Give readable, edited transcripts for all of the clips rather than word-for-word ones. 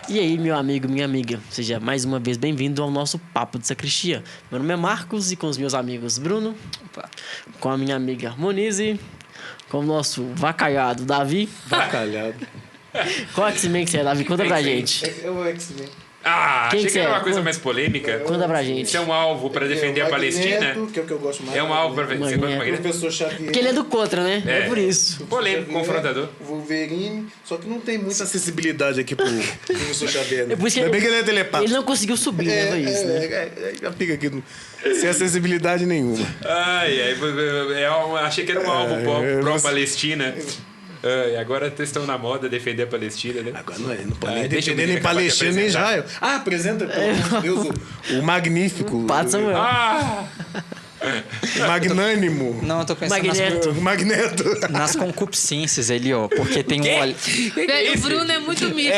E aí, meu amigo, minha amiga, seja mais uma vez bem-vindo ao nosso Papo de Sacristia. Meu nome é Marcos e com os meus amigos Bruno, com a minha amiga Monize, com o nosso vacalhado Davi. Vacalhado. Qual X-Men que você é, Davi? Conta pra gente. É o X-Men. Quem achei que era é? uma coisa mais polêmica. Conta pra gente. Isso é um alvo para defender a Palestina? Magneto, que é o que eu gosto mais. É um alvo para defender. Você gosta do Magneto? Professor Xavier. Porque ele é do contra, né? É por isso. Polêmico, confrontador. Wolverine. Só que não tem muita acessibilidade aqui pro professor Xavier. Né? É por isso que Ainda bem que ele é telepata. ele não conseguiu subir, né? Foi isso, né? Já fica aqui sem acessibilidade nenhuma. Achei que era um alvo pró-Palestina. Agora vocês estão na moda defender a Palestina, né? Agora não pode nem deixa defender eu nem Palestina nem Israel. Apresenta, pelo amor de Deus, o magnífico. Pato Samuel. O magnânimo. Não, eu tô pensando Magneto. O Magneto. nas concupiscências ali, ó. Porque tem um olho. Velho, o Bruno é muito místico.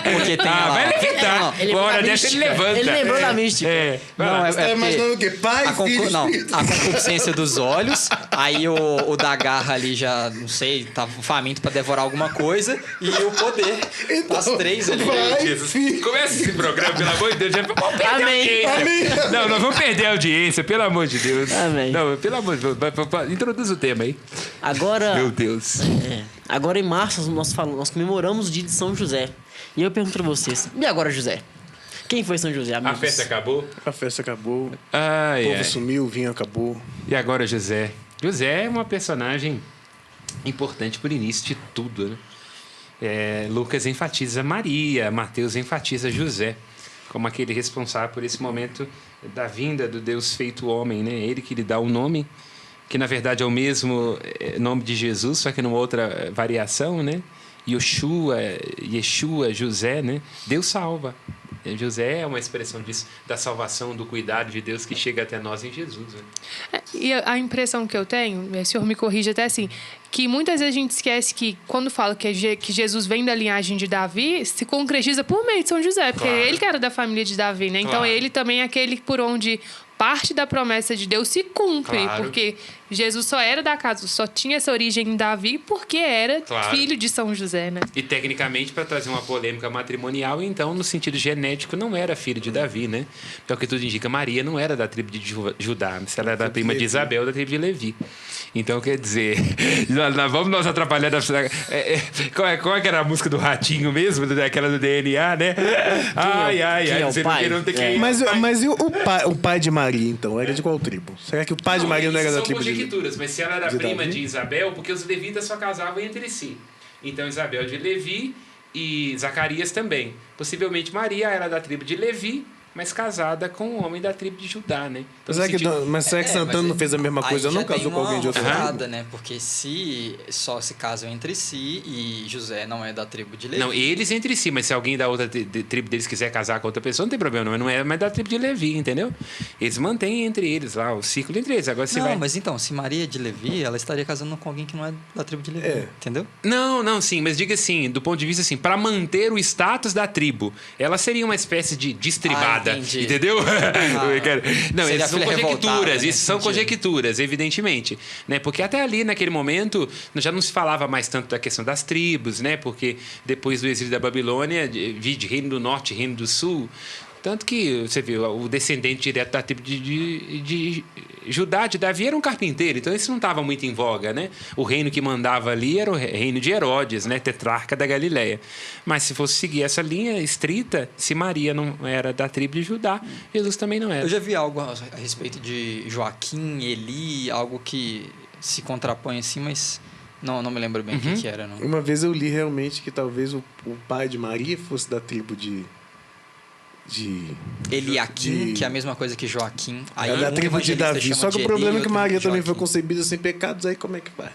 Porque tem lá. Vai ó. levitar. Ele Uma hora lembrou da dessa ele mística. levanta. Ele lembrou da mística. Não, Você tá imaginando o quê? Pai, filho, não, espírito. a concupiscência dos olhos, aí o da garra ali já, não sei, tá faminto pra devorar alguma coisa, e o poder. Então, As três ali. Jesus. Começa esse programa, pelo amor de Deus. Vamos perder a Amém. audiência. Não, nós vamos perder a audiência, pelo amor de Deus. Amém. Não, pelo amor de Deus. Introduz o tema aí. Agora, Meu Deus. agora em março nós comemoramos o dia de São José. E eu pergunto pra vocês, e agora José? Quem foi São José, A amigos? festa acabou? A festa acabou. O Ai, povo ai. sumiu, o vinho acabou. E agora José? José é uma personagem importante pro início de tudo, né? Lucas enfatiza Maria, Mateus enfatiza José como aquele responsável por esse momento da vinda do Deus feito homem, né? Ele que lhe dá o nome, que na verdade é o mesmo nome de Jesus, só que numa outra variação, né? Yeshua, José, né? Deus salva. José é uma expressão disso, da salvação, do cuidado de Deus que chega até nós em Jesus. Né? E a impressão que eu tenho, o senhor me corrige até assim, que muitas vezes a gente esquece que quando fala que Jesus vem da linhagem de Davi, se concretiza por meio de São José, porque Claro. ele que era da família de Davi, né? Então Claro. ele também é aquele por onde parte da promessa de Deus se cumpre, Claro. porque Jesus só era da casa, só tinha essa origem em Davi porque era Claro. filho de São José, né? E tecnicamente, para trazer uma polêmica matrimonial, então, no sentido genético, não era filho de Davi, né? Pelo que tudo indica, Maria não era da tribo de Judá, mas ela era da prima de Isabel, da tribo de Levi. Então, quer dizer, vamos nós atrapalhar. Qual é que era a música do Ratinho mesmo? Aquela do DNA, né? Quem é o Você pai? não tem que... Mas e o pai de Maria, então? Era de qual tribo? Será que o pai de Maria não era da tribo de... conjecturas, mas se ela era de prima Davi? de Isabel, porque os levitas só casavam entre si. Então, Isabel de Levi e Zacarias também. Possivelmente Maria era da tribo de Levi, mas casada com um homem da tribo de Judá, né? Então, Será no sentido- mas será que Santana não fez a mesma coisa? Aí Não já tem casou com alguém de outra tribo? furada, né? Porque se só se casam entre si e José não é da tribo de Levi. Não, eles entre si, mas se alguém da outra tribo deles quiser casar com outra pessoa, não tem problema, não é mais da tribo de Levi, entendeu? Eles mantêm entre eles lá, o ciclo entre eles. Agora, se Não, vai... mas então, se Maria é de Levi, ela estaria casando com alguém que não é da tribo de Levi, entendeu? Não, sim, mas diga assim, do ponto de vista assim, para manter o status da tribo, ela seria uma espécie de distribada, entendi. entendeu? Não, seria essas são a filha revoltada, conjecturas, né, isso são nesse sentido. conjecturas, evidentemente, né? Porque até ali naquele momento já não se falava mais tanto da questão das tribos, né? Porque depois do exílio da Babilônia, de Reino do Norte, Reino do Sul, tanto que você viu o descendente direto da tribo de Judá, de Davi, era um carpinteiro, então isso não estava muito em voga, né? O reino que mandava ali era o reino de Herodes, né? Tetrarca da Galileia. Mas se fosse seguir essa linha estrita, se Maria não era da tribo de Judá, Jesus também não era. Eu já vi algo a respeito de Joaquim, Eli, algo que se contrapõe assim, mas não me lembro bem o que era, não. Uma vez eu li realmente que talvez o pai de Maria fosse da tribo de Eliaquim, que é a mesma coisa que Joaquim. Aí da um tribo de evangelista Davi. chama Só que de o problema Eli, é que outro Maria de também foi Joaquim. concebida sem pecados, aí como é que vai?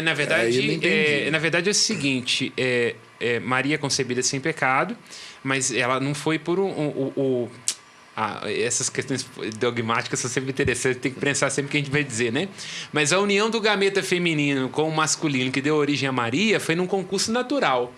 Na Aí eu não entendi. na verdade é o seguinte, Maria é concebida sem pecado, mas ela não foi por essas questões dogmáticas são sempre interessantes, tem que pensar sempre o que a gente vai dizer, né? Mas a união do gameta feminino com o masculino que deu origem a Maria foi num concurso natural.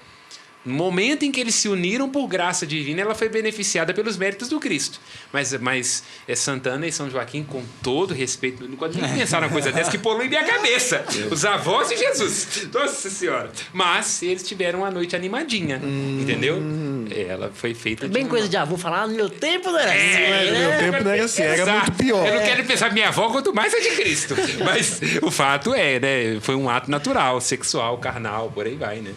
No momento em que eles se uniram por graça divina, ela foi beneficiada pelos méritos do Cristo. Mas Santana e São Joaquim, com todo respeito, não pode nem pensar numa coisa dessa que polui minha cabeça. Os avós de Jesus. Nossa Senhora. Mas eles tiveram uma noite animadinha, entendeu? Ela foi feita Bem de coisa de avô falar, no meu tempo não era assim, No meu né? tempo não era assim, era Exato. muito pior. Eu não quero pensar minha avó, quanto mais a de Cristo. Mas o fato né? Foi um ato natural, sexual, carnal, por aí vai, né?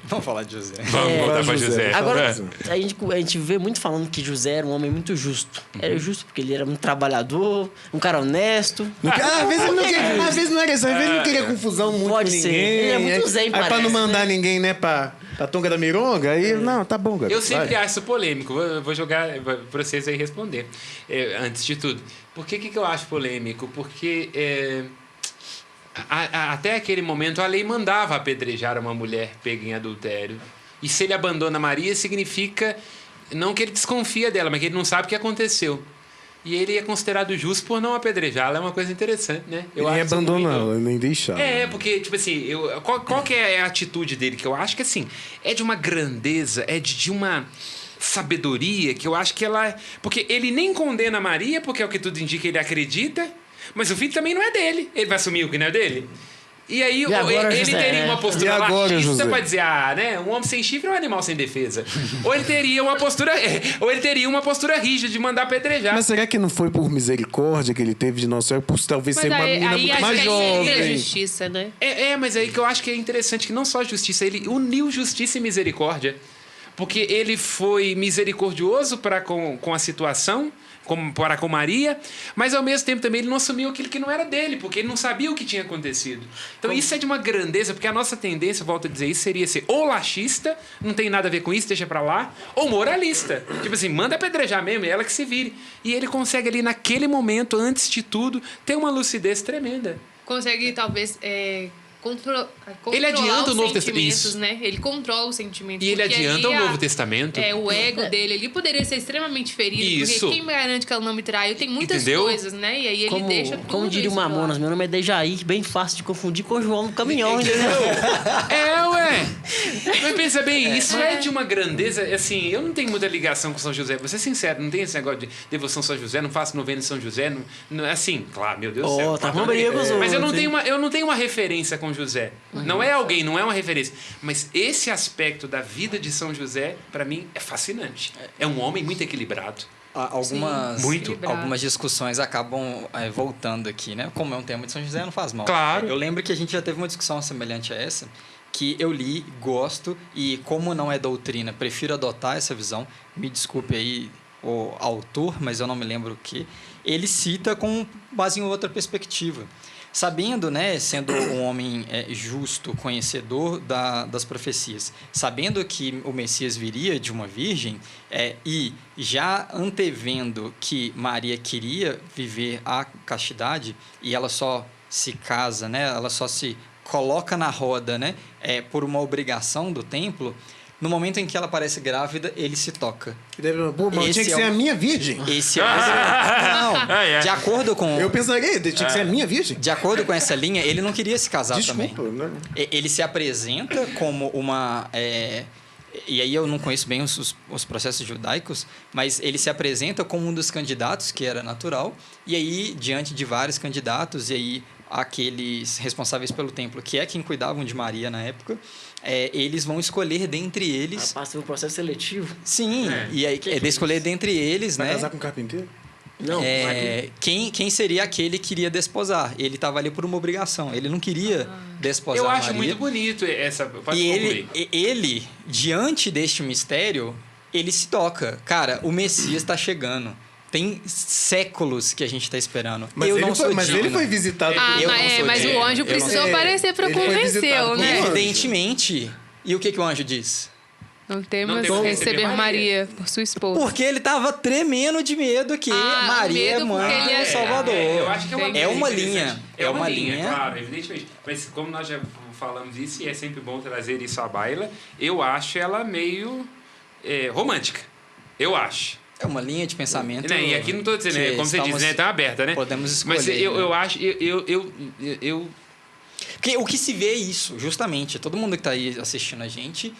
Vamos falar de José. Vamos voltar pra José. José. Agora, a gente vê muito falando que José era um homem muito justo. Era justo porque ele era um trabalhador, um cara honesto. Às vezes ele não queria, às vezes não era isso, às vezes ele não queria confusão muito Pode com ser. ninguém. Ele é muito zen, aí pra parece, não mandar né? ninguém, né, pra Tonga da Mironga, aí, não, tá bom, garoto. Eu sempre vai. acho polêmico. Vou jogar para vocês aí responder. Antes de tudo. Por que eu acho polêmico? Porque até aquele momento a lei mandava apedrejar uma mulher pega em adultério. E se ele abandona Maria, significa não que ele desconfia dela, mas que ele não sabe o que aconteceu. E ele é considerado justo por não apedrejá-la. É uma coisa interessante, né? Ele nem acho abandonou muito- ela, nem deixava. Porque, tipo assim, qual que é a atitude dele? Que eu acho que, assim, é de uma grandeza, é de uma sabedoria, que eu acho que ela... Porque ele nem condena Maria, porque é o que tudo indica, ele acredita, mas o filho também não é dele. Ele vai assumir o que não é dele? E aí, E agora, ele José, teria uma E postura agora, laxista José? pra dizer, né? Um homem sem chifre é um animal sem defesa. Ou ele teria uma postura... ou ele teria uma postura rígida de mandar apedrejar. Mas será que não foi por misericórdia que ele teve de Nossa Senhora, por talvez ser Mas uma aí, menina muito acho mais que aí seria jovem? justiça, né? Mas aí que eu acho que é interessante que não só a justiça, ele uniu justiça e misericórdia. Porque ele foi misericordioso para com a situação, para com Maria, mas ao mesmo tempo também ele não assumiu aquilo que não era dele, porque ele não sabia o que tinha acontecido. Então isso é de uma grandeza, porque a nossa tendência, volto a dizer isso, seria ser ou laxista, não tem nada a ver com isso, deixa pra lá, ou moralista. Tipo assim, manda apedrejar mesmo, é ela que se vire. E ele consegue ali naquele momento, antes de tudo, ter uma lucidez tremenda. Consegue, talvez, controlar Ele adianta os o Novo sentimentos, Testamento. né? Ele controla os sentimentos. E ele porque adianta ali o Novo Testamento. O ego dele, ele poderia ser extremamente ferido. Isso. Porque quem me garante que ela não me traiu? Tem muitas Entendeu? coisas, né? E aí ele deixa tudo Como diria o isso de Mamonas, lado. meu nome é Dejaí, bem fácil de confundir com o João no caminhão, entendeu? Ué. Mas pensa bem, isso é de uma grandeza. Assim, eu não tenho muita ligação com São José. Vou ser sincero, não tem esse negócio de devoção a São José, não faço novena de São José. Não, assim, claro, meu Deus do céu. Tá com briga com os Mas eu não, outros, eu não tenho uma referência com José. Não é alguém, não é uma referência. Mas esse aspecto da vida de São José, para mim, é fascinante. É um homem muito equilibrado. Muito. Algumas discussões acabam voltando aqui, né? Como é um tema de São José, não faz mal. Claro. Eu lembro que a gente já teve uma discussão semelhante a essa, que eu li, gosto, e como não é doutrina, prefiro adotar essa visão. Me desculpe aí o autor, mas eu não me lembro o que. Ele cita com base em outra perspectiva. Sabendo, né, sendo um homem justo, conhecedor das profecias, sabendo que o Messias viria de uma virgem e já antevendo que Maria queria viver a castidade e ela só se casa, né, ela só se coloca na roda, né, por uma obrigação do templo. No momento em que ela parece grávida, ele se toca. Pô, mas tinha que ser a minha virgem. Esse é o... Não, de acordo com... Eu pensaria, tinha que ser a minha virgem. De acordo com essa linha, ele não queria se casar também. Desculpa, né? Ele se apresenta como uma... E aí eu não conheço bem os processos judaicos, mas ele se apresenta como um dos candidatos, que era natural, e aí, diante de vários candidatos, e aí aqueles responsáveis pelo templo, que é quem cuidavam de Maria na época, eles vão escolher dentre eles... Passa um processo seletivo. Sim, e aí de escolher dentre eles, Vai né? casar com um carpinteiro? Não, Quem seria aquele que iria desposar? Ele estava ali por uma obrigação. Ele não queria desposar Eu acho Maria. muito bonito essa... Pode E concluir. ele, diante deste mistério, ele se toca. Cara, o Messias está chegando. Tem séculos que a gente está esperando. Mas, eu ele, não foi, sou mas digno. ele foi visitado Ah, por... Eu não sou mas digno. o anjo Eu não precisou sou- aparecer pra ele foi convencê-lo, visitado por né? um anjo. Evidentemente. E o que o anjo diz? Não temos temos que receber receber Maria por sua esposa. Porque ele estava tremendo de medo que Maria é medo mãe porque ele do é- Salvador. Eu acho que é uma Entendi. É uma interessante. linha. É uma linha, claro, evidentemente. Mas como nós já falamos isso, e é sempre bom trazer isso à baila, eu acho ela meio romântica. Eu acho. É uma linha de pensamento. Né? E aqui não estou dizendo, que como você diz, estamos- né? Está aberta, né? podemos escolher, Mas eu né? acho... Porque o que se vê é isso, justamente. Todo mundo que está aí assistindo a gente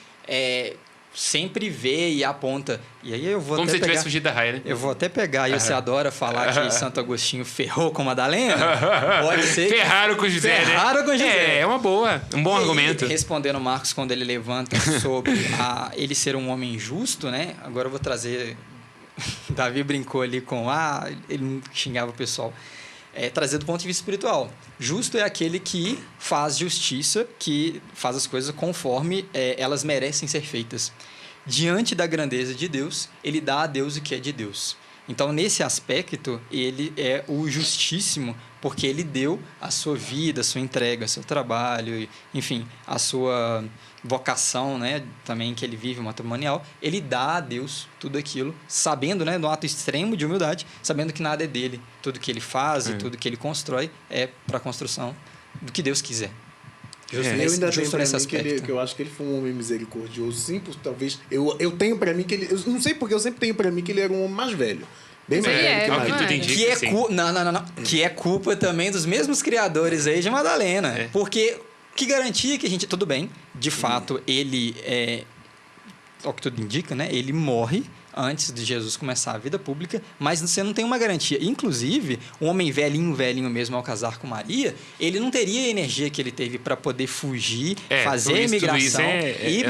sempre vê e aponta. E aí eu vou Como até se tivesse fugido da raia, né? Eu vou até pegar, e você adora falar que Santo Agostinho ferrou com Madalena. Pode ser. Ferraram com José, né? Ferraram com José. É uma boa, um bom argumento. Respondendo Marcos quando ele levanta sobre ele ser um homem justo, né? Agora eu vou trazer... Davi brincou ali com... ele xingava o pessoal. Trazer do ponto de vista espiritual. Justo é aquele que faz justiça, que faz as coisas conforme elas merecem ser feitas. Diante da grandeza de Deus, ele dá a Deus o que é de Deus. Então, nesse aspecto, ele é o justíssimo, porque ele deu a sua vida, a sua entrega, o seu trabalho, enfim, a sua vocação, né, também que ele vive matrimonial, ele dá a Deus tudo aquilo, sabendo, né, no ato extremo de humildade, sabendo que nada é dele. Tudo que ele faz e tudo que ele constrói é para a construção do que Deus quiser. Eu ainda tenho pra mim que eu acho que ele foi um homem misericordioso, sim, por talvez... Eu tenho pra mim que ele... Eu não sei porque eu sempre tenho pra mim que ele era um homem mais velho. Bem mais velho que Maria. Que é culpa também dos mesmos criadores aí de Madalena. Porque que garantia que a gente... Tudo bem, de fato, ele o que tudo indica, né? Ele morre antes de Jesus começar a vida pública, mas você não tem uma garantia. Inclusive, um homem velhinho mesmo ao casar com Maria, ele não teria a energia que ele teve para poder fugir, fazer a imigração.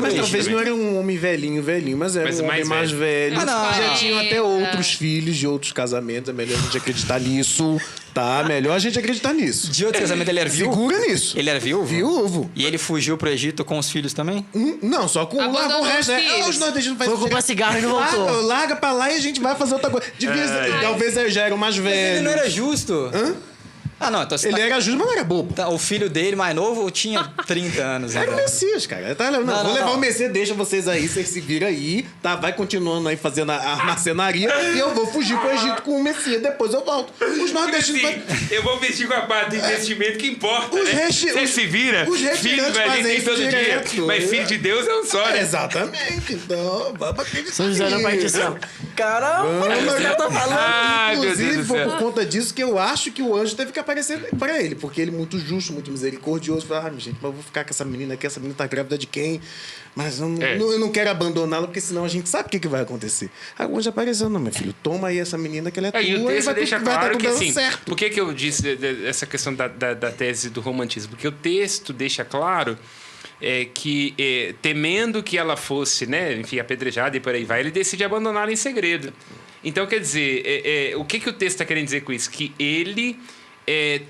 Mas talvez não era um homem velhinho, mas era um homem mais velho. Já tinham até outros filhos de outros casamentos. É melhor a gente acreditar nisso, tá? Melhor a gente acreditar nisso. De outro casamento ele era viúvo? Segura nisso. Ele era viúvo? Viúvo. E ele fugiu pro Egito com os filhos também? Não, só com o resto. Os nordestinos Foi comprar cigarro e não voltou. Larga pra lá e a gente vai fazer outra coisa. Talvez ele já era mais velho. Ele não era justo. Não, então ele era justo, mas não era bobo. O filho dele, mais novo, tinha 30 anos. Era o Messias, cara. Vou levar o Messias, deixa vocês aí, vocês se viram aí, tá? Vai continuando aí fazendo a marcenaria e eu vou fugir pro Egito com o Messias. Depois eu volto. Os nordestinos... Eu vou vestir com a parte do investimento que importa, né? Você se vira, os filho vai ter todo dia. Mas filho de Deus é um só, né? Exatamente. Então, São José não vai dizer assim, caramba, o cara tá falando. Inclusive, foi por conta disso que eu acho que o anjo teve que aparecer pra ele, porque ele é muito justo, muito misericordioso. Falei, gente, mas eu vou ficar com essa menina aqui, essa menina tá grávida de quem? Mas eu não quero abandoná-la, porque senão a gente sabe o que vai acontecer. Aí o anjo apareceu, não, meu filho, toma aí essa menina que ela é tua. E o texto deixa claro que, assim, certo. Por que eu disse essa questão da tese do romantismo? Porque o texto deixa claro que, temendo que ela fosse, né, enfim, apedrejada e por aí vai, ele decide abandoná-la em segredo. Então, quer dizer, o que o texto está querendo dizer com isso? Que ele...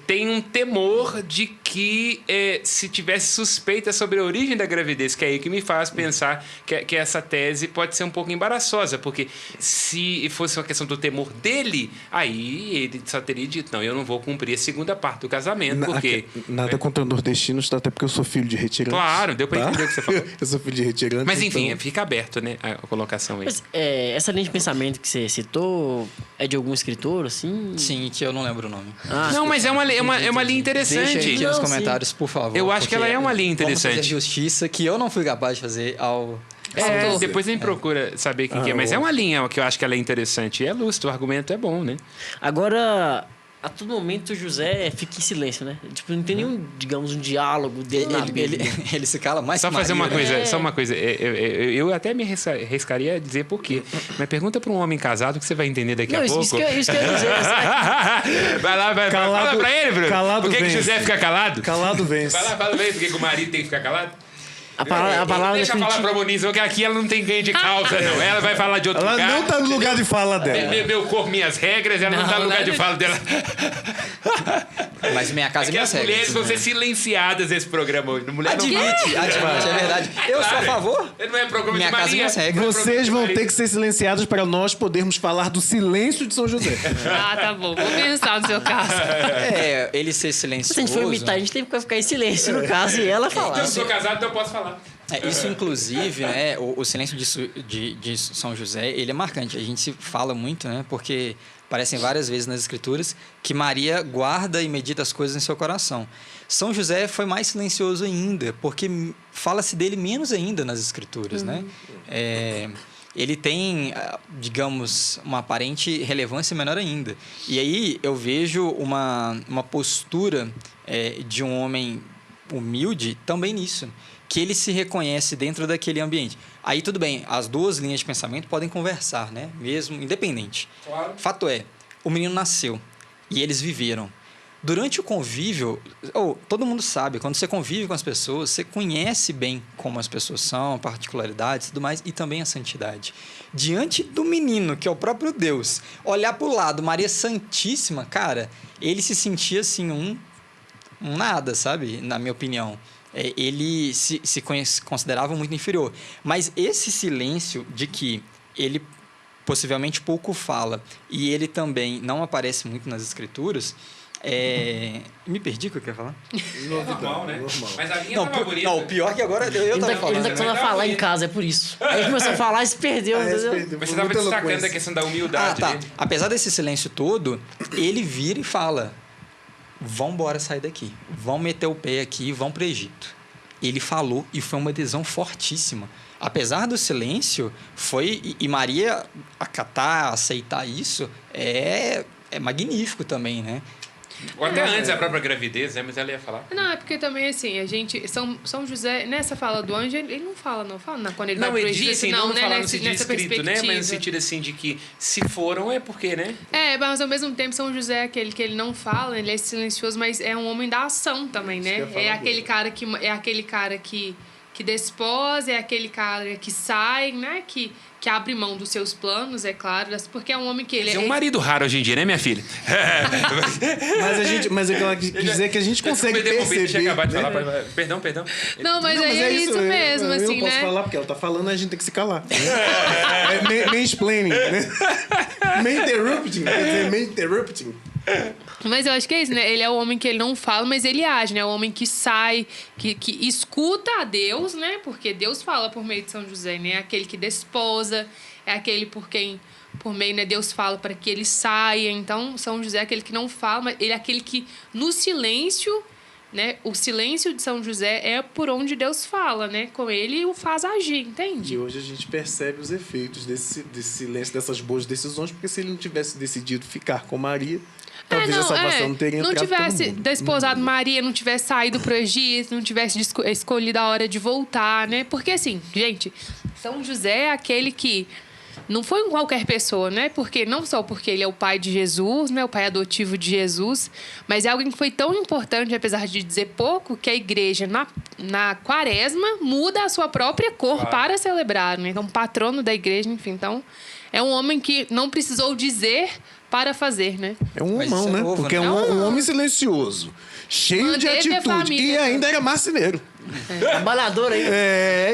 tem um temor de que se tivesse suspeita sobre a origem da gravidez, que é aí que me faz pensar que essa tese pode ser um pouco embaraçosa, porque se fosse uma questão do temor dele, aí ele só teria dito, não, eu não vou cumprir a segunda parte do casamento, porque... Nada contra nordestinos, até porque eu sou filho de retirante. Claro, deu para entender o que você falou. Eu sou filho de retirante. Mas enfim, então... fica aberto, né, a colocação aí. Mas essa linha de pensamento que você citou é de algum escritor, assim? Sim, que eu não lembro o nome. Não, mas é uma linha interessante. Deixa aqui nos comentários, por favor. Eu acho que ela é uma linha interessante. Vamos fazer justiça que eu não fui capaz de fazer ao... Depois a gente procura saber o que é. Mas é uma linha que eu acho que ela é interessante. E é lúcido, o argumento é bom, né? Agora, a todo momento o José fica em silêncio, né? Tipo, não tem nenhum, digamos, um diálogo dele na Bíblia. Ele se cala mais Só que fazer Maria, uma coisa, né? só uma coisa. Eu até me arriscaria a dizer por quê. Mas pergunta para um homem casado que você vai entender daqui a pouco. Isso que eu ia dizer. Vai lá, fala pra ele, Bruno. Por que José fica calado? Calado vence. Vai lá, fala pra ele por que o marido tem que ficar calado. A palavra deixa eu falar pra Moniz, que aqui ela não tem ganho de causa, não. Ela vai falar de outro lugar. Ela não tá no lugar de fala dela. Meu corpo, minhas regras, ela não tá no lugar de fala dela. Mas minha casa e minhas regras. As mulheres vão ser silenciadas nesse programa hoje. Admite, é verdade. Eu sou a favor. Não é programa minha de casa e minhas regras. Vocês vão ter que ser silenciados para nós podermos falar do silêncio de São José. Tá bom. Vou pensar no seu caso. Ele ser silencioso... Se a gente for imitar, a gente tem que ficar em silêncio, no caso, e ela falar. Eu sou casado, então eu posso falar. Isso, inclusive, né, o silêncio de São José, ele é marcante. A gente fala muito, né, porque aparecem várias vezes nas Escrituras que Maria guarda e medita as coisas em seu coração. São José foi mais silencioso ainda, porque fala-se dele menos ainda nas Escrituras, né? Ele tem, digamos, uma aparente relevância menor ainda. E aí eu vejo uma postura de um homem humilde também nisso, que ele se reconhece dentro daquele ambiente. Aí tudo bem, as duas linhas de pensamento podem conversar, né? Mesmo independente. Claro. Fato é, o menino nasceu e eles viveram. Durante o convívio, todo mundo sabe, quando você convive com as pessoas, você conhece bem como as pessoas são, particularidades e tudo mais, e também a santidade. Diante do menino, que é o próprio Deus, olhar para o lado, Maria Santíssima, cara, ele se sentia assim, um nada, sabe? Na minha opinião. Ele se considerava muito inferior. Mas esse silêncio de que ele possivelmente pouco fala e ele também não aparece muito nas escrituras... Me perdi o que eu queria falar? Normal, né? Normal. Mas a linha tava bonita. Não, o pior é que agora eu tava falando. Ele tá começando a falar em casa, é por isso. Aí ele começou a falar e se perdeu, entendeu? Mas você tava destacando a questão da humildade. Tá. Dele. Apesar desse silêncio todo, ele vira e fala: vambora sair daqui. Vão meter o pé aqui e vão pro Egito. Ele falou e foi uma decisão fortíssima. Apesar do silêncio, e Maria acatar, aceitar isso, é magnífico também, né? Ou até antes da própria gravidez, né? Mas ela ia falar. Não, é porque também, assim, a gente... São José, nessa fala do anjo, ele não fala, quando ele vai pro ele Egito, diz assim, não, não né? falar no sentido nessa escrito, né? Mas no perspectiva. sentido assim de que se foram é porque, né? Mas ao mesmo tempo São José é aquele que ele não fala, ele é silencioso, mas é um homem da ação também, né? É aquele cara que desposa, é aquele cara que sai, né? Que abre mão dos seus planos, é claro, porque é um homem que ele É um marido raro hoje em dia, né, minha filha? Mas é que ela quis dizer que a gente consegue perceber. Deixa eu acabar de falar. Perdão. Não, mas aí é isso mesmo, eu assim, não posso né? falar, porque ela tá falando, a gente tem que se calar. Mansplaining, né? Maninterrupting, quer dizer, maninterrupting. Mas eu acho que é isso, né? Ele é o homem que ele não fala, mas ele age, né? É o homem que sai, que escuta a Deus, né? Porque Deus fala por meio de São José, né? É aquele que desposa, é aquele por meio, né, Deus fala para que ele saia. Então, São José é aquele que não fala, mas ele é aquele que, no silêncio, né? O silêncio de São José é por onde Deus fala, né? Com ele o faz agir, entende? E hoje a gente percebe os efeitos desse silêncio, dessas boas decisões, porque se ele não tivesse decidido ficar com Maria, talvez a salvação não teria entrado tivesse todo mundo. desposado Maria, não tivesse saído pro Egito, não tivesse escolhido a hora de voltar, né? Porque assim, gente, São José é aquele que não foi qualquer pessoa, né? Porque não só porque ele é o pai de Jesus, né? O pai adotivo de Jesus, mas é alguém que foi tão importante, apesar de dizer pouco, que a igreja na quaresma muda a sua própria cor para celebrar, né? Então, patrono da igreja, enfim. Então, é um homem que não precisou dizer para fazer, né? É um Mas homão, isso é né? novo, Porque né? é um homem silencioso, cheio de Manteve a atitude. família. E ainda era marceneiro. Trabalhador aí.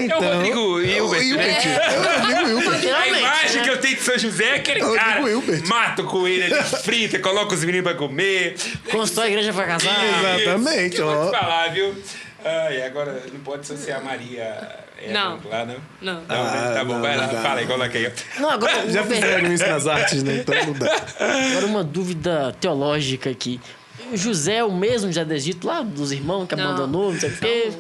Então... É o Rodrigo Hilbert, né? É o Rodrigo Hilbert. A imagem que eu tenho de São José é aquele Eu cara digo Hilbert. mata o coelho ali, frita, coloca os meninos pra comer. Constrói a igreja pra casar. Exatamente, Isso, eu vou ó. te falar, viu? E agora não pode associar a Maria Não. lá, não? Não. Não, tá bom, não, vai lá, não dá. fala aí, coloca aí. ó. Não, agora Já fizeram isso nas artes, né? Então não dá. Agora uma dúvida teológica aqui. O José é o mesmo já do Egito, lá dos irmãos que Não. abandonou, não sei o quê.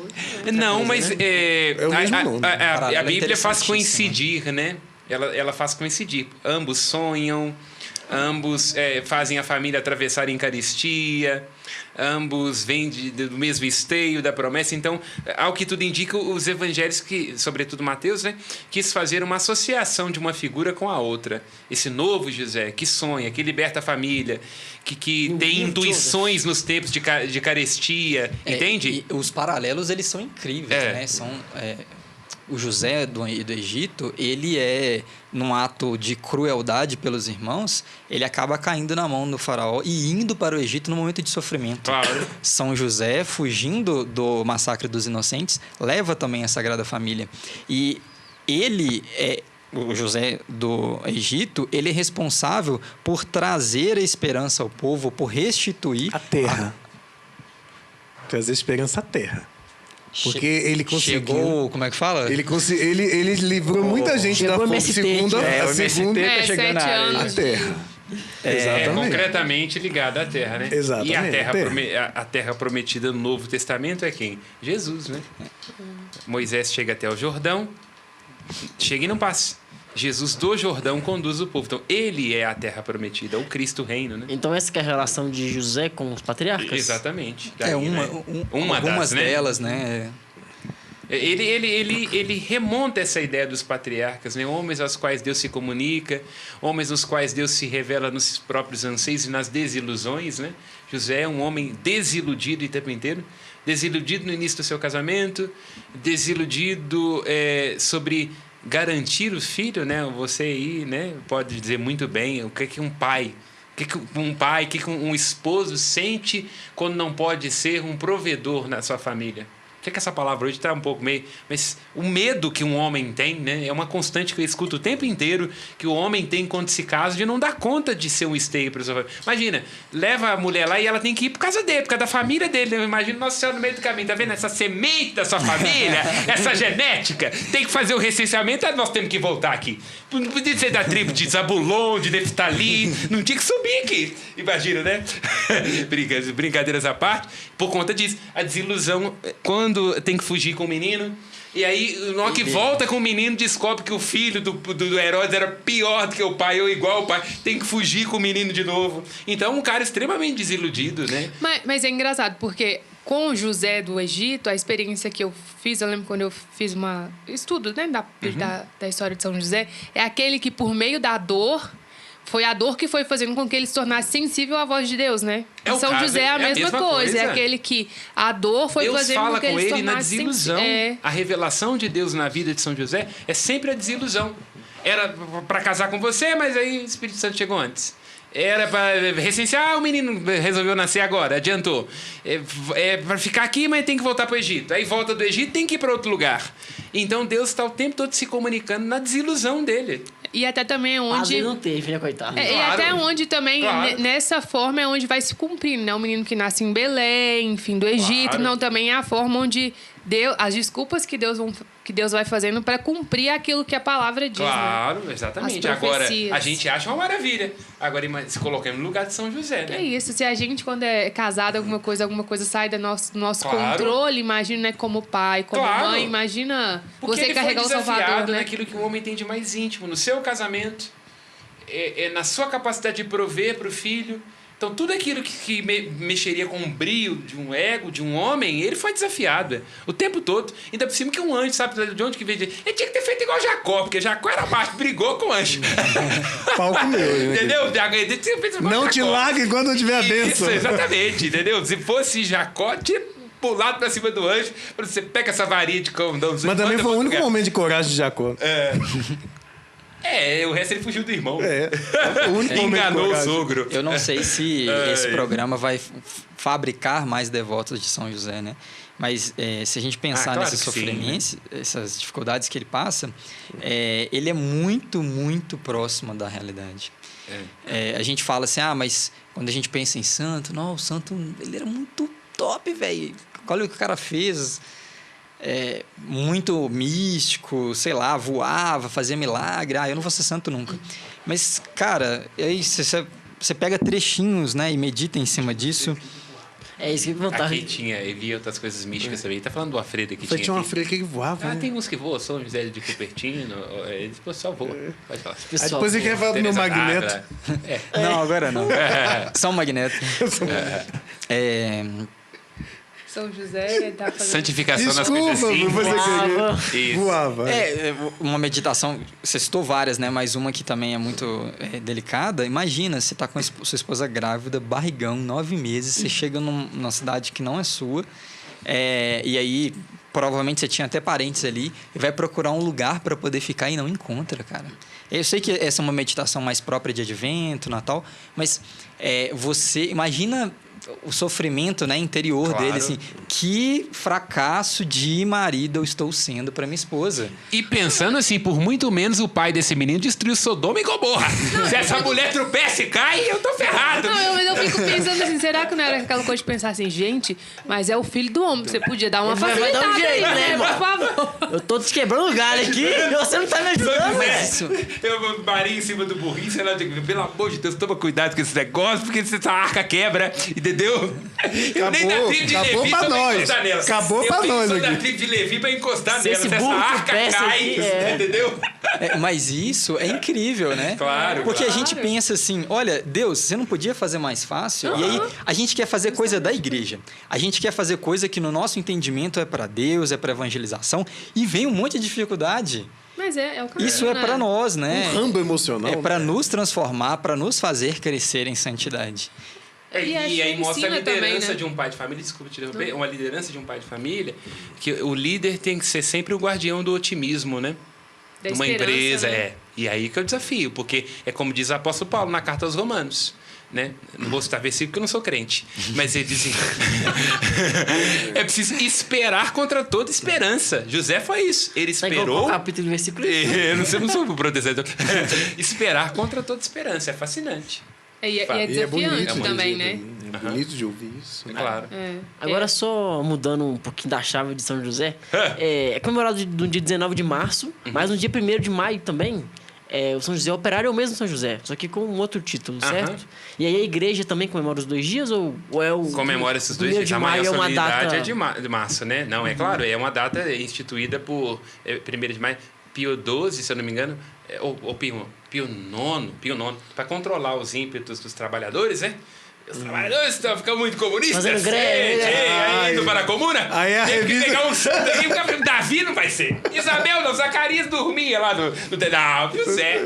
Não, mas É o mesmo nome. a Paralelo Bíblia faz interessantíssimo. coincidir, né? Ela faz coincidir. Ambos sonham, ambos fazem a família atravessar em Eucaristia, ambos vêm do mesmo esteio da promessa. Então, ao que tudo indica, os evangelhos, sobretudo Mateus, né, quis fazer uma associação de uma figura com a outra. Esse novo José, que sonha, que liberta a família, que tem intuições nos tempos de carestia, entende? E os paralelos, eles são incríveis, né? O José do Egito, ele num ato de crueldade pelos irmãos, ele acaba caindo na mão do faraó e indo para o Egito no momento de sofrimento. Claro. São José, fugindo do massacre dos inocentes, leva também a Sagrada Família. E o José do Egito, ele é responsável por trazer a esperança ao povo, por restituir A terra. Trazer esperança à terra. Porque ele conseguiu. Chegou, como é que fala? Ele livrou muita gente da Chegou o fome. MST. Segundo o a MST segunda tá chegando na 7 área. anos. a terra. É Exatamente. concretamente ligado à terra, né? Exatamente, E a terra, terra. a terra prometida no Novo Testamento é quem? Jesus, né? Moisés chega até o Jordão, chega e não passa. Jesus do Jordão conduz o povo. Então, ele é a terra prometida, o Cristo reino, né? Então essa que é a relação de José com os patriarcas? Exatamente. Daí, Algumas delas, né? Ele remonta essa ideia dos patriarcas, né? Homens aos quais Deus se comunica, homens nos quais Deus se revela nos seus próprios anseios e nas desilusões, né? José é um homem desiludido o tempo inteiro, desiludido no início do seu casamento, desiludido sobre garantir o filho, né? Você aí, né, pode dizer muito bem o que um pai... O que um esposo sente quando não pode ser um provedor na sua família. Sei que essa palavra hoje está um pouco meio... Mas o medo que um homem tem, né? É uma constante que eu escuto o tempo inteiro, que o homem tem quando se casa, de não dar conta de ser um esteio para sua família. Imagina, leva a mulher lá e ela tem que ir por causa dele, por causa da família dele. Imagina o Nosso Senhor no meio do caminho, tá vendo? Essa semente da sua família, essa genética, tem que fazer o recenseamento, nós temos que voltar aqui. Não podia ser da tribo de Zabulon, de Neftali, não tinha que subir aqui. Imagina, né? Brincadeiras à parte. Por conta disso, a desilusão, quando tem que fugir com o menino, e aí, na hora que volta com o menino, descobre que o filho do Herodes era pior do que o pai, ou igual ao pai, tem que fugir com o menino de novo. Então, um cara extremamente desiludido, né? Mas é engraçado, porque com José do Egito, a experiência que eu fiz, eu lembro quando eu fiz estudo, né, da história de São José, é aquele que, por meio da dor, foi a dor que foi fazendo com que ele se tornasse sensível à voz de Deus, né? São José é a mesma coisa. É aquele que a dor foi Deus fazendo com que ele se tornasse... Deus fala com ele na desilusão. A revelação de Deus na vida de São José é sempre a desilusão. Era para casar com você, mas aí o Espírito Santo chegou antes. Era para recensear, o menino resolveu nascer agora, adiantou. É para ficar aqui, mas tem que voltar para o Egito. Aí volta do Egito, tem que ir para outro lugar. Então Deus está o tempo todo se comunicando na desilusão dele. E até também onde... Ele não teve, né, coitado? Claro. E até onde também, nessa forma, é onde vai se cumprindo, né? O menino que nasce em Belém, enfim, do Egito. Não, também é a forma onde as desculpas que Deus vai fazendo para cumprir aquilo que a palavra diz. Claro, né? Exatamente. Agora, a gente acha uma maravilha. Agora, se colocamos no lugar de São José, né? É isso. Se a gente, quando é casado, alguma coisa sai do nosso controle, imagina, né, como pai, como mãe, imagina porque você carregar o Salvador, né? Naquilo que o homem tem de mais íntimo, no seu casamento, na sua capacidade de prover para o filho. Então, tudo aquilo que mexeria com o brio de um ego, de um homem, ele foi desafiado o tempo todo. Ainda por cima que um anjo, sabe de onde que veio? Ele tinha que ter feito igual Jacó, porque Jacó era macho, brigou com o anjo. Pau comeu. Entendeu? Não te largue enquanto não tiver a bênção. Isso, exatamente, entendeu? Se fosse Jacó, tinha pulado pra cima do anjo, você pega essa varinha de condão. Mas também foi o único momento de coragem de Jacó. O resto ele fugiu do irmão. O único enganou o sogro. Eu não sei se esse programa vai fabricar mais devotos de São José, né? Mas se a gente pensar nesses sofrimentos, essas dificuldades que ele passa, ele é muito, muito próximo da realidade. A gente fala assim, mas quando a gente pensa em santo, não, o santo, ele era muito top, velho. Olha o que o cara fez... muito místico, sei lá, voava, fazia milagre. Eu não vou ser santo nunca. Mas, cara, aí você pega trechinhos, né, e medita em cima disso. É isso que vantagem. Aqui ele via outras coisas místicas também. Tá falando do Alfredo aqui. Tinha uma freira que voava. Tem uns que voam, São José de Cupertino. Depois só voa. Pode falar. Aí depois você quer falar do meu Magneto. Não, agora não. São Magneto. São José tá fazendo... Santificação nas coisas simples. Você voava. Uma meditação, você citou várias, né? Mas uma que também é muito delicada. Imagina, você tá com a sua esposa grávida, barrigão, 9 meses, você chega numa cidade que não é sua, e aí provavelmente você tinha até parentes ali, e vai procurar um lugar para poder ficar e não encontra, cara. Eu sei que essa é uma meditação mais própria de Advento, Natal, mas você imagina o sofrimento, né, interior dele, assim, que fracasso de marido eu estou sendo para minha esposa. E pensando assim, por muito menos o pai desse menino destruiu Sodoma e Gomorra. Se essa mulher tropeça e cai, eu tô ferrado. Mas eu fico pensando assim, será que não era aquela coisa de pensar assim, gente, mas é o filho do homem, você podia dar uma facilitada, dar um jeito, né, por favor. Eu tô te quebrando o galho aqui e você não tá me ajudando. Eu marinho em cima do burrinho, sei lá, pelo amor de Deus, toma cuidado com esse negócio, porque essa arca quebra e entendeu? Eu nem da tribo de acabou Levi pra tô nós. encostar nela. Acabou pra nós Eu aqui. sou da tribo de Levi pra encostar Se nela. esse Se essa burro arca tropeça cai, aqui, é. entendeu? Mas isso é incrível, né? Claro, Porque claro. a gente pensa assim, olha, Deus, você não podia fazer mais fácil? E aí a gente quer fazer coisa da igreja. A gente quer fazer coisa que no nosso entendimento é para Deus, é para evangelização, e vem um monte de dificuldade. Mas é o caminho, Isso é né? para nós, né? Um rambo emocional. É para né? nos transformar, para nos fazer crescer em santidade. E acho E que aí mostra a ensina também, liderança né? de um pai de família, desculpa te interromper, uma liderança de um pai de família, que o líder tem que ser sempre o guardião do otimismo, né? Da Uma esperança, empresa, né? E aí que é o desafio, porque é como diz o apóstolo Paulo na carta aos Romanos, né? Não vou citar versículo porque eu não sou crente, mas ele diz assim, é preciso esperar contra toda esperança. José foi isso, ele Tá igual esperou... qual capítulo e versículo? Eu não sou protestante. Esperar contra toda esperança, é fascinante. E é E é desafiante bonito também, de- né? É bonito de ouvir isso. É claro. Agora, só mudando um pouquinho da chave de São José, é comemorado no dia 19 de março, mas no dia 1º de maio também, o São José Operário é o mesmo São José, só que com um outro título, certo? E aí a igreja também comemora os 2 dias ou é o... Comemora esses 2 1º dias. de A maior maio é uma solenidade data... é de março, né? Não, é claro, é uma data instituída por 1º de maio, Pio XII, se eu não me engano, ou Pio IX, para controlar os ímpetos dos trabalhadores, né? Os trabalhadores estão ficando muito comunistas. Fazendo greve. Aí indo para a comuna. Aí a Teve revista- que pegar um santo aqui, porque Davi não vai ser. Isabel não, Zacarias dormia lá no não, José.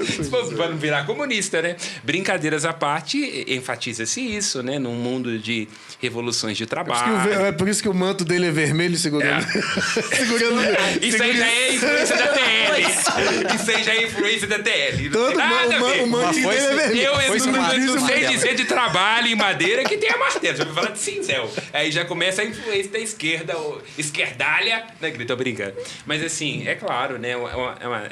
Para não virar comunista, né? Brincadeiras à parte, enfatiza-se isso, né? Num mundo de revoluções de trabalho. É por isso que o manto dele é vermelho segurando. segurando. Isso aí já é influência da TL. Isso aí já é influência da TL. Todo Nada a ver. o mantinho dele é vermelho. Eu Foi não sei martelo. dizer de trabalho em madeira que tem a martelo. Já ouviu falar de cinzel. Aí já começa a influência da esquerda, esquerdalha. Né, tô brincando. Mas assim, é claro, né? É uma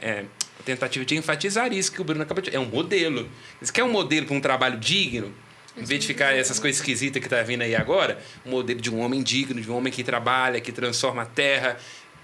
tentativa de enfatizar isso que o Bruno acabou de dizer. É um modelo. Você quer um modelo para um trabalho digno? Em vez de ficar essas coisas esquisitas que tá vindo aí agora, um modelo de um homem digno, de um homem que trabalha, que transforma a terra.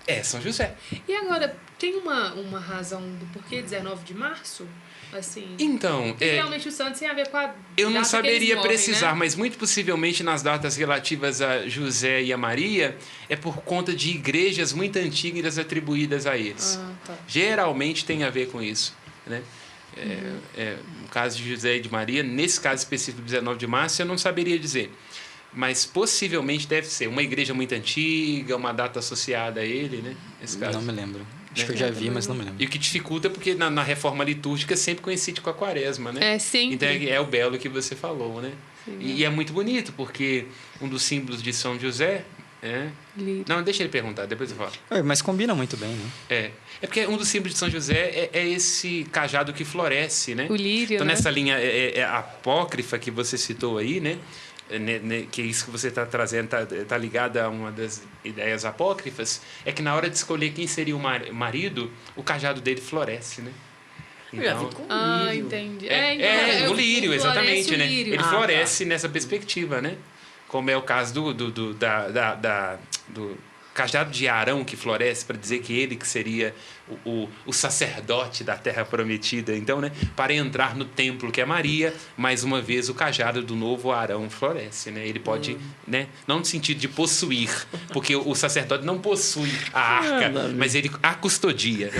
É São José. E agora, tem uma razão do porquê 19 de março? Assim, Então, realmente o santo tem a ver com a eu não data que eles saberia morrem, precisar, né? mas muito possivelmente nas datas relativas a José e a Maria é por conta de igrejas muito antigas atribuídas a eles. Ah, tá. Geralmente tem a ver com isso, né? No caso de José e de Maria, nesse caso específico, 19 de março, eu não saberia dizer. Mas possivelmente deve ser uma igreja muito antiga, uma data associada a ele, né? Nesse caso. Não me lembro. Acho que eu já vi, mas não me lembro. E o que dificulta porque na reforma litúrgica sempre coincide com a quaresma, né? É, sempre. Então é o belo que você falou, né? E é muito bonito, porque um dos símbolos de São José Lírio. Não, deixa ele perguntar, depois eu falo. Mas combina muito bem, né? É porque um dos símbolos de São José é esse cajado que floresce, né? O lírio, Então, né? nessa linha apócrifa que você citou aí, né? Que isso que você está trazendo tá ligado a uma das ideias apócrifas, é que na hora de escolher quem seria o marido, o cajado dele floresce, né? Eu já vi com Ah, lírio. entendi. O lírio, exatamente, o né? lírio. Ele floresce nessa perspectiva, né? Como é o caso do cajado de Arão que floresce para dizer que ele que seria o sacerdote da terra prometida. Então, né, para entrar no templo que é Maria, mais uma vez o cajado do novo Arão floresce, né? Ele pode, né, não no sentido de possuir, porque o sacerdote não possui a arca, mas ele a custodia.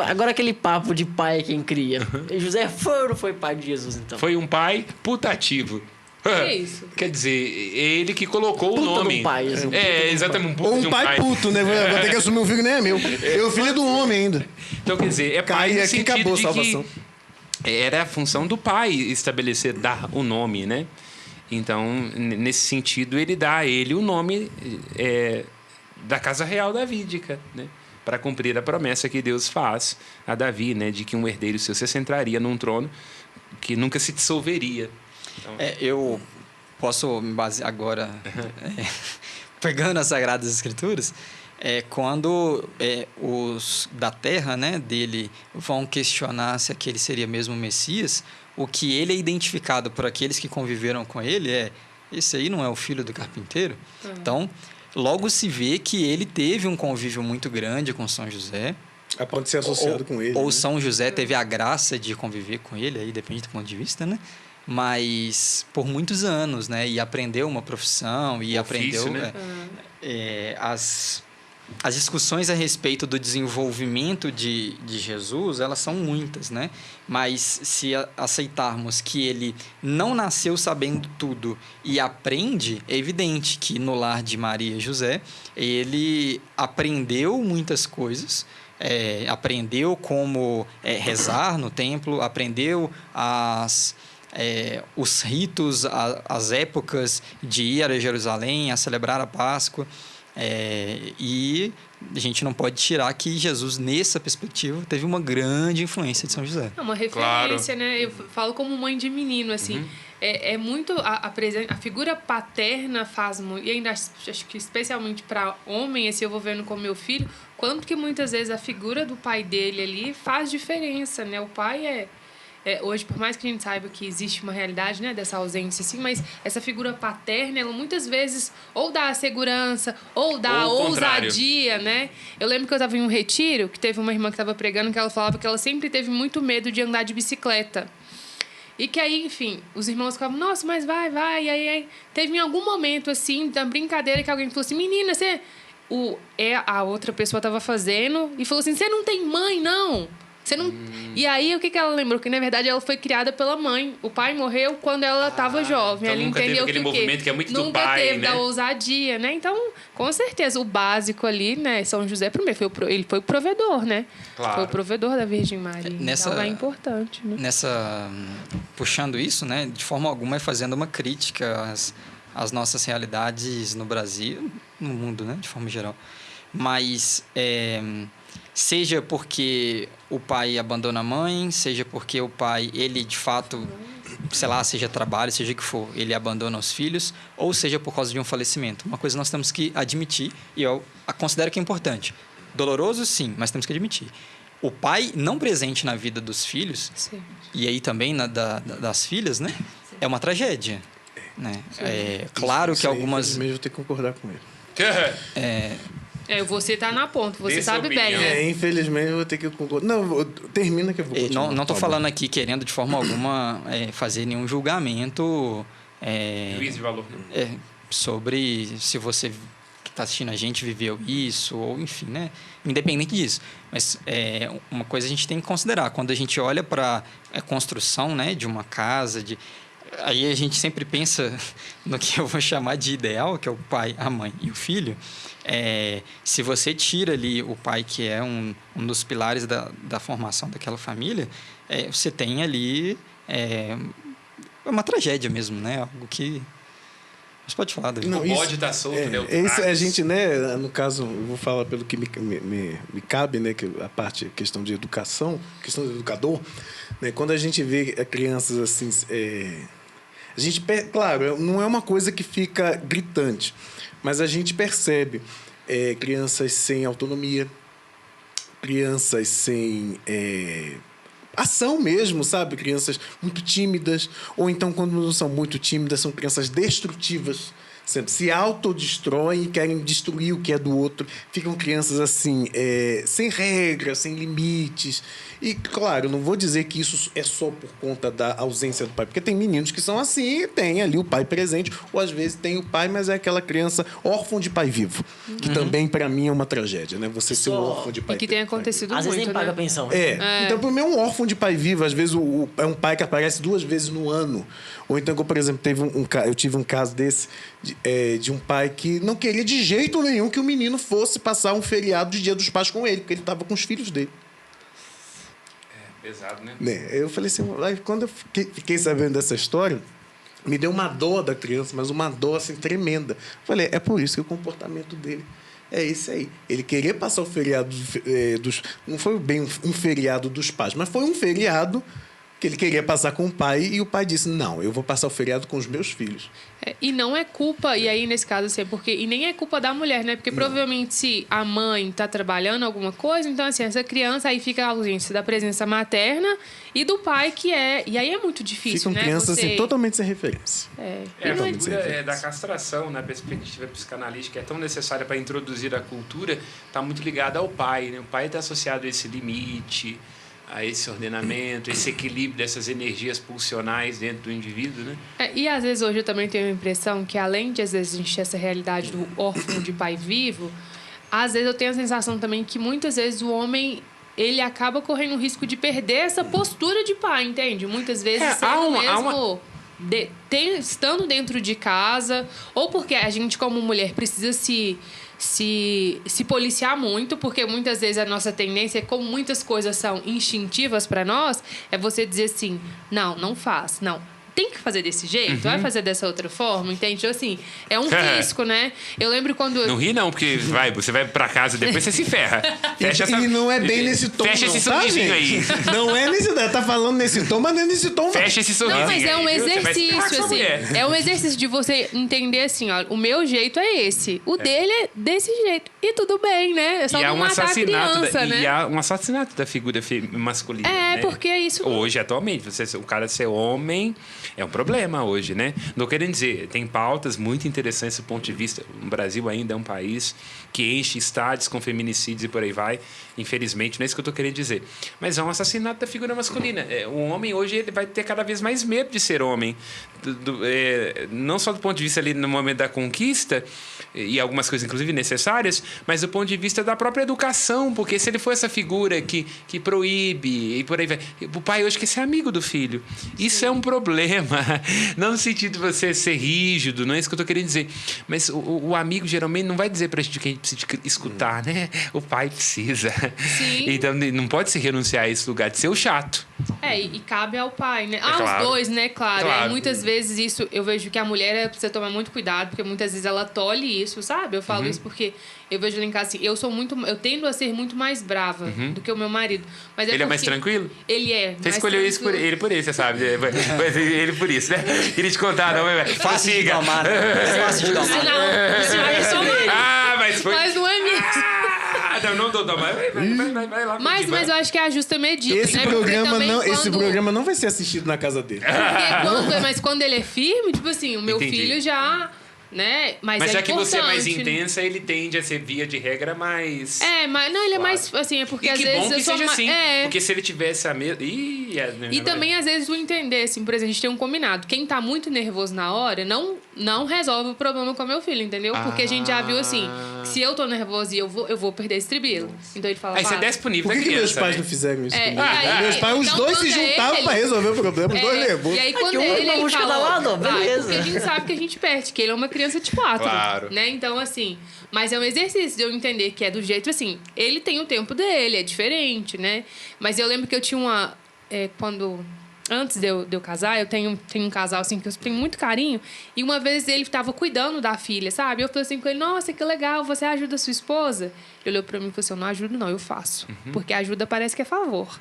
Agora aquele papo de pai é quem cria. E José foi ou não foi pai de Jesus, então? Foi um pai putativo. Que isso? Quer dizer, ele que colocou Puta o nome. de um pai, assim, puta de um exatamente, um puta Ou de um pai puto, né? Vou ter que assumir um filho que nem é meu. Eu filho do homem ainda. Então, quer dizer, é pai Caí no aqui, sentido acabou a de salvação. que era a função do pai estabelecer, dar o nome, né? Então, nesse sentido, ele dá a ele o nome da casa real davídica, né? Para cumprir a promessa que Deus faz a Davi, né? De que um herdeiro seu se sentaria num trono que nunca se dissolveria. Então, Eu posso me basear agora, pegando as Sagradas Escrituras, quando os da terra, né, dele vão questionar se aquele seria mesmo o Messias, o que ele é identificado por aqueles que conviveram com ele esse aí não é o filho do carpinteiro? Então, logo se vê que ele teve um convívio muito grande com São José. Pode ser associado com ele. Ou né? São José teve a graça de conviver com ele, aí depende do ponto de vista, né? mas por muitos anos, né? E aprendeu uma profissão e aprendeu, né? As discussões a respeito do desenvolvimento de Jesus, elas são muitas, né? Mas se aceitarmos que ele não nasceu sabendo tudo e aprende, é evidente que no lar de Maria e José, ele aprendeu muitas coisas, aprendeu como rezar no templo, aprendeu os ritos, as épocas de ir a Jerusalém, a celebrar a Páscoa. E a gente não pode tirar que Jesus, nessa perspectiva, teve uma grande influência de São José. É uma referência, né? Eu falo como mãe de menino, assim. É muito... A figura paterna faz muito... E ainda acho que especialmente para homem, assim, eu vou vendo com meu filho, quanto que muitas vezes a figura do pai dele ali faz diferença, né? O pai hoje, por mais que a gente saiba que existe uma realidade, né, dessa ausência, assim, mas essa figura paterna, ela muitas vezes ou dá a segurança, ou dá a ousadia, né? Eu lembro que eu estava em um retiro, que teve uma irmã que estava pregando, que ela falava que ela sempre teve muito medo de andar de bicicleta. E que aí, enfim, os irmãos ficavam, nossa, mas vai. E aí teve em algum momento, assim, da brincadeira, que alguém falou assim, menina, você... A outra pessoa estava fazendo e falou assim, você não tem mãe, não? Você não... E aí, o que ela lembrou? Que, na verdade, ela foi criada pela mãe. O pai morreu quando ela estava jovem. Então ela nunca entendeu teve aquele movimento que é muito do pai, nunca teve né? da ousadia, né? Então, com certeza, o básico ali, né? São José, primeiro, ele foi o provedor, né? Claro. Foi o provedor da Virgem Maria. Então, é importante, né? Puxando isso, né? De forma alguma é fazendo uma crítica às nossas realidades no Brasil, no mundo, né? De forma geral. Mas... seja porque o pai abandona a mãe, seja porque o pai, ele de fato, sei lá, seja trabalho, seja o que for, ele abandona os filhos, ou seja por causa de um falecimento. Uma coisa nós temos que admitir, e eu considero que é importante. Doloroso, sim, mas temos que admitir. O pai não presente na vida dos filhos, sim, e aí também das filhas, né? Sim. É uma tragédia. Né? Claro que algumas... Infelizmente, eu vou ter que concordar com ele. Você tá na ponta, você sabe bem, né? Infelizmente eu vou ter que concordar. Não, termina que eu vou continuar. Não tô falando aqui querendo de forma alguma fazer nenhum julgamento. Juízo de valor. Sobre se você que está assistindo a gente viveu isso, ou enfim, né? Independente disso. Mas uma coisa a gente tem que considerar. Quando a gente olha para a construção, né, de uma casa, aí a gente sempre pensa no que eu vou chamar de ideal, que é o pai, a mãe e o filho. Se você tira ali o pai, que é um dos pilares da formação daquela família, você tem ali uma tragédia mesmo, né? Algo que... Você pode falar, David. O bode está solto, né? Isso a gente, né? No caso, eu vou falar pelo que me cabe, né? Que a questão de educação, questão do educador, né? Quando a gente vê crianças assim... a gente, claro, não é uma coisa que fica gritante, mas a gente percebe crianças sem autonomia, crianças sem ação mesmo, sabe? Crianças muito tímidas, ou então, quando não são muito tímidas, são crianças destrutivas, sempre se autodestroem e querem destruir o que é do outro. Ficam crianças assim, sem regras, sem limites. E, claro, não vou dizer que isso é só por conta da ausência do pai, porque tem meninos que são assim e tem ali o pai presente, ou às vezes tem o pai, mas é aquela criança órfã de pai vivo, que também, para mim, é uma tragédia, né? Você ser um órfão de pai vivo. E que tem acontecido muito, às vezes nem paga né? a pensão. Então, para mim, é um órfão de pai vivo. Às vezes, é um pai que aparece 2 vezes no ano. Ou então, por exemplo, eu tive um caso desse de um pai que não queria de jeito nenhum que o menino fosse passar um feriado de Dia dos Pais com ele, porque ele estava com os filhos dele. Pesado, né? Eu falei assim, quando eu fiquei sabendo dessa história, me deu uma dor da criança, mas uma dor assim tremenda. Falei, é por isso que o comportamento dele é esse aí. Ele queria passar o feriado não foi bem um feriado dos pais, mas foi um feriado que ele queria passar com o pai, e o pai disse, não, eu vou passar o feriado com os meus filhos. E não é culpa, e aí nesse caso assim, e nem é culpa da mulher, né? Porque provavelmente se a mãe está trabalhando alguma coisa, então assim, essa criança aí fica a ausência da presença materna e do pai e aí é muito difícil, Ficam né? crianças assim, totalmente sem referência. A cultura da castração, na perspectiva psicanalítica, é tão necessária para introduzir a cultura, está muito ligada ao pai, né? O pai está associado a esse limite, a esse ordenamento, esse equilíbrio dessas energias pulsionais dentro do indivíduo, né? E às vezes hoje eu também tenho a impressão que, além de às vezes a gente ter essa realidade do órfão de pai vivo, às vezes eu tenho a sensação também que muitas vezes o homem ele acaba correndo o risco de perder essa postura de pai, entende? Muitas vezes estando dentro de casa, ou porque a gente como mulher precisa se policiar muito, porque muitas vezes a nossa tendência, como muitas coisas são instintivas para nós, é você dizer assim, não faz, não. Tem que fazer desse jeito, vai fazer dessa outra forma, entende? Então, assim, é um risco, né? Eu lembro quando... Não ri não, porque você vai pra casa e depois você se ferra. Fecha E não é bem nesse tom, fecha não, esse tá, sorrisinho aí. Não é nesse... Tá falando nesse tom, mas não é nesse tom, não. Fecha esse sorrisinho. Não, mas é um aí, viu? Você vai se ferrar com exercício, essa assim. mulher. É um exercício de você entender assim, ó, o meu jeito é esse. O dele é desse jeito. E tudo bem, né? É só não matar a criança, né? E há um assassinato da figura masculina, né? Porque é isso... Hoje, atualmente, o cara ser homem é um problema hoje, né? Não querendo dizer, tem pautas muito interessantes do ponto de vista... O Brasil ainda é um país que enche estádios com feminicídios e por aí vai. Infelizmente, não é isso que eu estou querendo dizer. Mas é um assassinato da figura masculina. O homem hoje ele vai ter cada vez mais medo de ser homem. Não só do ponto de vista ali no momento da conquista, e algumas coisas inclusive necessárias, mas do ponto de vista da própria educação, porque se ele for essa figura que proíbe e por aí vai, o pai hoje quer ser amigo do filho. Isso é um problema. Não no sentido de você ser rígido, não é isso que eu estou querendo dizer. Mas o amigo geralmente não vai dizer pra gente o que a gente precisa escutar, né? O pai precisa. Sim. Então não pode se renunciar a esse lugar de ser o chato. E cabe ao pai, né? Claro. Os dois, né? Claro. Claro. E muitas vezes isso, eu vejo que a mulher precisa tomar muito cuidado, porque muitas vezes ela tolhe isso, sabe? Eu falo isso porque eu vejo lá em casa assim, eu tendo a ser muito mais brava do que o meu marido. Mas Ele é mais tranquilo? Ele é. Você escolheu isso ele por isso, você sabe? Ele por isso, né? Queria te contar, não, mas Fácil de domar. Fácil de domar. Mas não é mesmo. Não dou, vai lá. Mas eu acho que é a justa medida, Esse né? programa não vai ser assistido na casa dele. Mas quando ele é firme, tipo assim, o meu filho já... Né? Mas já é que você é mais importante, intensa, ele tende a ser, via de regra, mais... mas não, ele é mais, assim, é porque e às que vezes bom que eu sou seja assim, É. porque se ele tivesse a mesma... E também, às vezes, o entender, assim, por exemplo, a gente tem um combinado. Quem tá muito nervoso na hora, não resolve o problema com meu filho, entendeu? Porque a gente já viu, assim, se eu tô nervoso e eu vou perder esse tribelo. Então ele fala, aí você desce pro nível Por da que criança, meus pais né? não fizeram isso comigo? aí, Meus pais, os então, dois se quando é juntavam ele- pra resolver o problema, os dois nervosos. E aí, quando Aqui, ele vamos cada fala, lado, beleza. porque a gente sabe que a gente perde, que ele é uma criança de 4, Claro. né? Então, assim, mas é um exercício de eu entender que é do jeito, assim, ele tem o tempo dele, é diferente, né? Mas eu lembro que eu tinha uma... Antes de eu casar, eu tenho um casal, assim, que eu tenho muito carinho. E uma vez ele estava cuidando da filha, sabe? Eu falei assim com ele, nossa, que legal, você ajuda a sua esposa? Ele olhou pra mim e falou assim, eu não ajudo não, eu faço. Porque ajuda parece que é favor.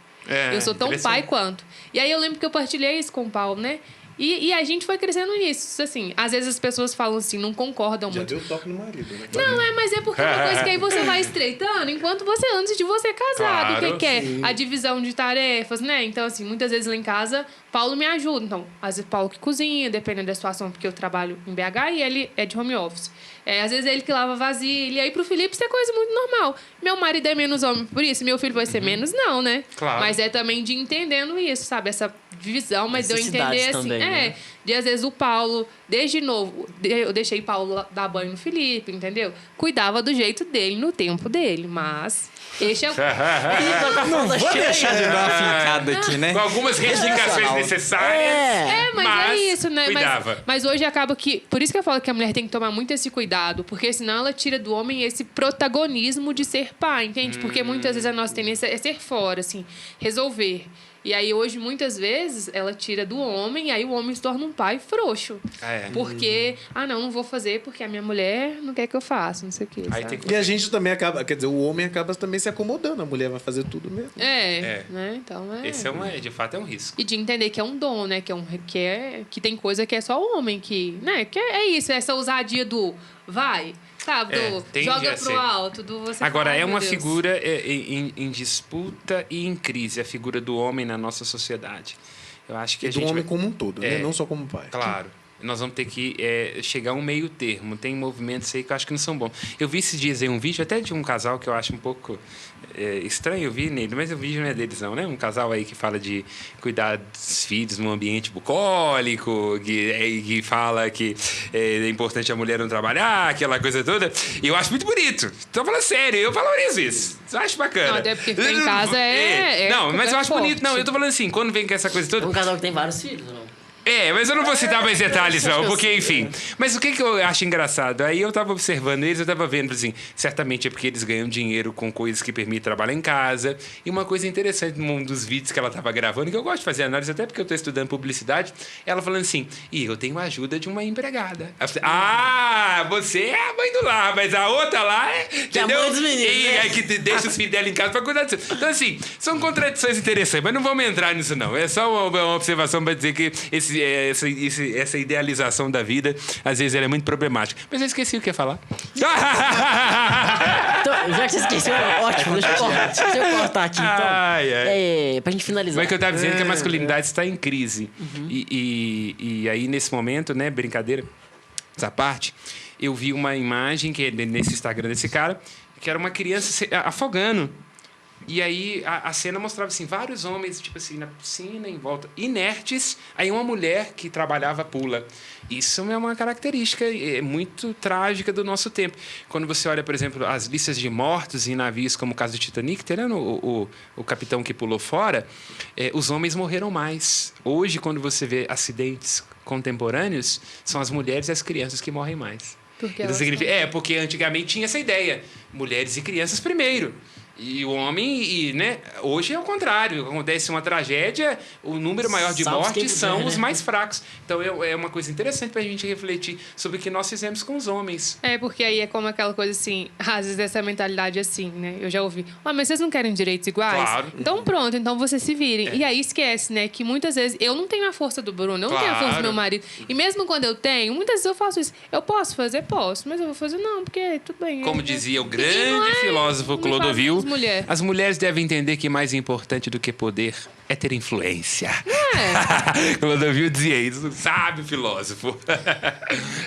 Eu sou tão pai quanto. E aí eu lembro que eu partilhei isso com o Paulo, né? E a gente foi crescendo nisso, assim. Às vezes as pessoas falam assim, não concordam Já muito. deu toque no marido, né? Não, mas é porque é uma coisa que aí você vai estreitando enquanto você, antes de você casar, Claro, que é a divisão de tarefas, né? Então, assim, muitas vezes lá em casa, Paulo me ajuda. Então, às vezes Paulo que cozinha, dependendo da situação, porque eu trabalho em BH e ele é de home office. Às vezes ele que lava vasilha. E aí pro Felipe isso é coisa muito normal. Meu marido é menos homem por isso, meu filho vai ser menos, não, né? Claro. Mas é também de entendendo isso, sabe? Essa divisão, mas de eu Necessidades entender assim. também, né? De às vezes o Paulo, desde novo, eu deixei Paulo dar banho no Felipe, entendeu? Cuidava do jeito dele, no tempo dele, mas esse é o... Não vou deixar de dar uma fincada aqui, né? Com algumas retificações necessárias. Mas é isso, né? Cuidava. Mas hoje acaba que... Por isso que eu falo que a mulher tem que tomar muito esse cuidado, porque senão ela tira do homem esse protagonismo de ser pai, entende? Porque muitas vezes a nossa tendência é ser fora, assim, resolver. E aí, hoje, muitas vezes, ela tira do homem, e aí o homem se torna um pai frouxo. Porque, não vou fazer porque a minha mulher não quer que eu faça, não sei o quê. Aí sabe? tem que... E a gente também acaba, quer dizer, o homem acaba também se acomodando, a mulher vai fazer tudo mesmo. Né? Então, Esse de fato é um risco. E de entender que é um dom, né? Que tem coisa que é só o homem que... Né? Que é isso, essa ousadia do vai... Sabe, joga pro alto, do você Agora, fala, é uma Deus. figura em disputa e em crise, a figura do homem na nossa sociedade. Eu acho que E do homem como um todo, né? Não só como pai. Claro. nós vamos ter que chegar a um meio termo. Tem movimentos aí que eu acho que não são bons. Eu vi esses dias aí um vídeo até de um casal que eu acho um pouco estranho, eu vi nele, mas o vídeo não é deles não, né? Um casal aí que fala de cuidar dos filhos num ambiente bucólico, que fala que é importante a mulher não trabalhar, aquela coisa toda. E eu acho muito bonito. Tô falando sério, eu valorizo isso. Eu acho bacana. Não, até porque ficar em casa não, mas eu acho forte. bonito. Não, eu tô falando assim, quando vem com essa coisa toda... É um casal que tem vários filhos, não? Mas eu não vou citar mais detalhes, não, porque, enfim. Mas o que eu acho engraçado? Aí eu tava observando eles, eu tava vendo, assim, certamente é porque eles ganham dinheiro com coisas que permitem trabalhar em casa. E uma coisa interessante num dos vídeos que ela tava gravando, que eu gosto de fazer análise, até porque eu tô estudando publicidade, ela falando assim, eu tenho a ajuda de uma empregada. Você é a mãe do lar, mas a outra lá entendeu? A mãe dos meninos, né? Que deixa os filhos dela em casa pra cuidar disso. Então, assim, são contradições interessantes, mas não vamos entrar nisso, não. É só uma observação para dizer que essa idealização da vida, às vezes, ela é muito problemática. Mas eu esqueci o que ia falar. Então, já que você esqueceu, ótimo, deixa eu cortar aqui. Então, pra gente finalizar. Mas que eu estava dizendo que a masculinidade está em crise. E aí, nesse momento, né, brincadeira, essa parte, eu vi uma imagem que é nesse Instagram desse cara, que era uma criança afogando. E aí a cena mostrava assim, vários homens, tipo assim, na piscina, em volta, inertes. Aí uma mulher que trabalhava pula. Isso é uma característica muito trágica do nosso tempo. Quando você olha, por exemplo, as listas de mortos em navios, como o caso do Titanic, entendeu? O capitão que pulou fora, os homens morreram mais. Hoje, quando você vê acidentes contemporâneos, são as mulheres e as crianças que morrem mais. Porque Então, significa, porque antigamente tinha essa ideia. Mulheres e crianças primeiro. E o homem, né? Hoje é o contrário. Acontece uma tragédia, o número maior de mortes são os mais fracos. Então é uma coisa interessante para a gente refletir sobre o que nós fizemos com os homens. Porque aí é como aquela coisa assim, às vezes essa mentalidade assim, né? Eu já ouvi, mas vocês não querem direitos iguais? Claro. Então pronto, então vocês se virem. E aí esquece, né? Que muitas vezes eu não tenho a força do Bruno, eu não tenho a força do meu marido. E mesmo quando eu tenho, muitas vezes eu faço isso. Eu posso fazer? Posso. Mas eu vou fazer não, porque tudo bem. Como dizia o grande filósofo Clodovil, as mulheres devem entender que mais importante do que poder é ter influência. Clodovil dizia isso, sabe, filósofo.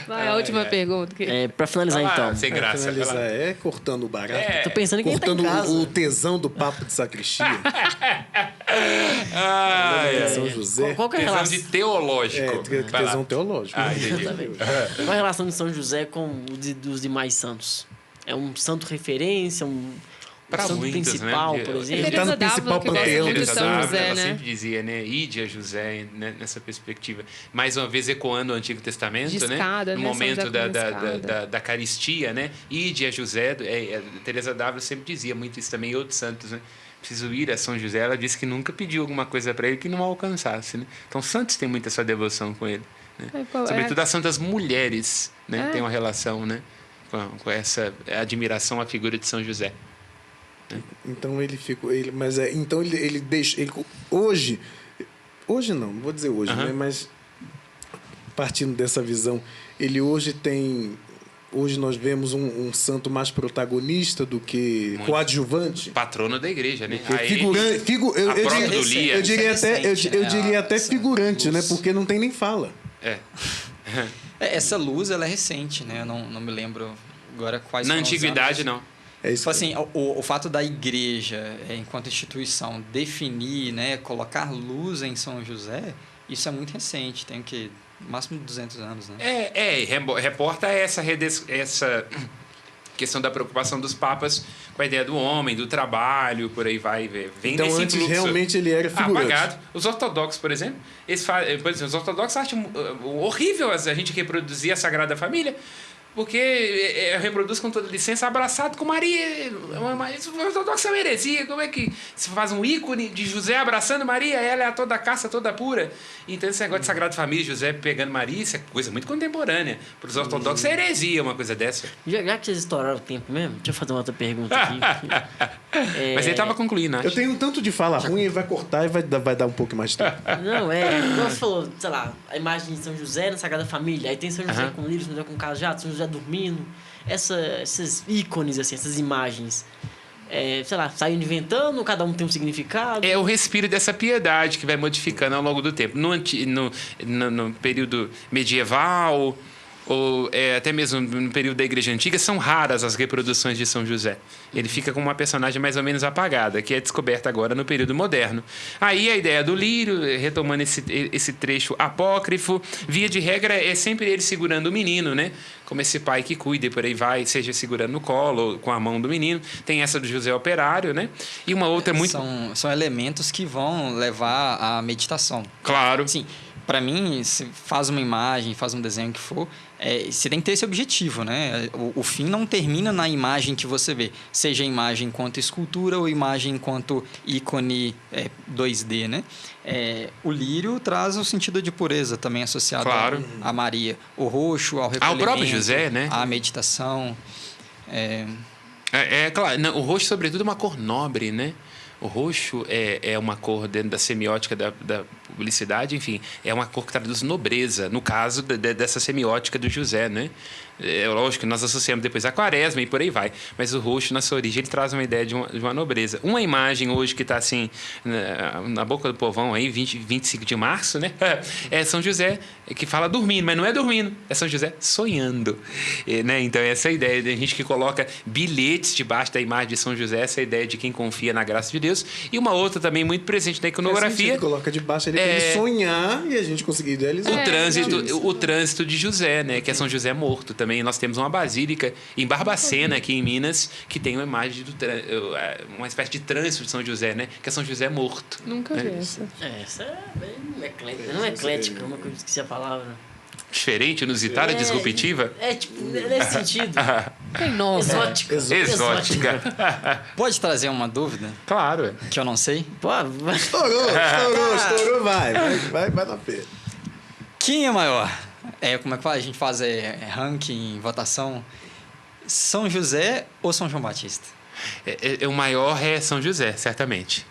Vai, a última pergunta. Pra finalizar, então. Sem graça. Finalizar cortando o barato. Tô pensando em quem tá em Cortando casa. o tesão do papo de sacristia. São José. Qual que é a Tesão relação? de teológico. Tesão teológico. Entendi. Qual a relação de São José com os demais santos? É um santo referência, Pra santo muitos, principal, né? por Ele exemplo? tá no principal panteão. de São José, ela né? sempre dizia, né? Ide a José, né? Nessa perspectiva. Mais uma vez ecoando o Antigo Testamento, De escada, né? No né? momento São José da caristia, né? Ide a José. Teresa d'Ávila sempre dizia muito isso também, e outros santos, né? Preciso ir a São José. Ela disse que nunca pediu alguma coisa para ele que não alcançasse, né? Então, santos têm muita essa devoção com ele. Né? Sobretudo as santas mulheres, né? Tem uma relação, né? Com essa admiração à figura de São José. Então ele ficou. Então ele deixa. Hoje não vou dizer hoje, né? Mas partindo dessa visão, ele hoje tem. Hoje nós vemos um santo mais protagonista do que coadjuvante. Patrono da igreja, né? Eu diria até figurante, né? Porque não tem nem fala. Essa luz, ela é recente, né? Eu não me lembro agora quais Na foram os antiguidade, anos. não. É isso. Tipo assim, o fato da igreja, enquanto instituição, definir, né, colocar luz em São José, isso é muito recente, tem que máximo de 200 anos, né? Reporta essa questão da preocupação dos papas com a ideia do homem, do trabalho, por aí vai. Vem então, nesse antes fluxo. realmente ele era figurante. Apagado. Os ortodoxos, por exemplo, os ortodoxos acham horrível a gente reproduzir a Sagrada Família, porque reproduz com toda licença abraçado com Maria. Mas o ortodoxo é uma heresia. Como é que se faz um ícone de José abraçando Maria? Ela é a toda caça, toda pura. Então, esse negócio de Sagrada Família, José pegando Maria, isso é coisa muito contemporânea. Para os ortodoxos é heresia uma coisa dessa. Já que vocês estouraram o tempo mesmo, deixa eu fazer uma outra pergunta aqui. Mas ele estava concluindo, acho. Eu tenho um tanto de fala ruim, ele vai cortar e vai dar um pouco mais de tempo. Não, como você falou, sei lá, a imagem de São José na Sagrada Família, aí tem São José com livros, São José com cajado, São José dormindo, esses ícones, assim, essas imagens. sei lá, saindo inventando, cada um tem um significado? É o respiro dessa piedade que vai modificando ao longo do tempo. No período medieval, ou até mesmo no período da Igreja Antiga, são raras as reproduções de São José. Ele fica como uma personagem mais ou menos apagada, que é descoberta agora no período moderno. Aí a ideia do lírio, retomando esse trecho apócrifo, via de regra é sempre ele segurando o menino, né? Como esse pai que cuida e por aí vai, seja segurando no colo ou com a mão do menino. Tem essa do José Operário, né? E uma outra muito... São elementos que vão levar à meditação. Claro. Sim. Para mim, se faz uma imagem, faz um desenho que for, você tem que ter esse objetivo, né? O fim não termina na imagem que você vê, seja a imagem enquanto escultura ou imagem enquanto ícone 2D, né? O lírio traz o sentido de pureza também associado claro. a Maria. O roxo ao recolhimento, ao próprio José, né? À meditação. Claro, não, o roxo, sobretudo, é uma cor nobre, né? O roxo é uma cor dentro da semiótica da publicidade, enfim, é uma cor que traduz nobreza, no caso dessa semiótica do José, né? É lógico que nós associamos depois a quaresma e por aí vai, mas o roxo, na sua origem, ele traz uma ideia de uma nobreza. Uma imagem hoje que está assim, na boca do povão, aí, 25 de março, né? É São José que fala dormindo, mas não é dormindo, é São José sonhando. Né? Então, essa ideia de gente que coloca bilhetes debaixo da imagem de São José, essa ideia de quem confia na graça de Deus. E uma outra também muito presente na iconografia. Coloca debaixo ali para ele sonhar e a gente conseguir idealizar. O trânsito de José, né? Que é São José morto também. Nós temos uma basílica em Barbacena, aqui em Minas, que tem uma imagem uma espécie de trânsito de São José, né? Que é São José morto. Nunca vi essa. Essa é bem eclética. Não é eclética, uma coisa que esqueci a palavra. Diferente, inusitada, disruptiva? Tipo, nesse sentido. Tem nome. Exótica. Pode trazer uma dúvida? Claro. Que eu não sei? Pô, Estourou, vai na pena. Quem é maior? Como é que faz? A gente faz ranking, votação. São José ou São João Batista? O maior é São José, certamente.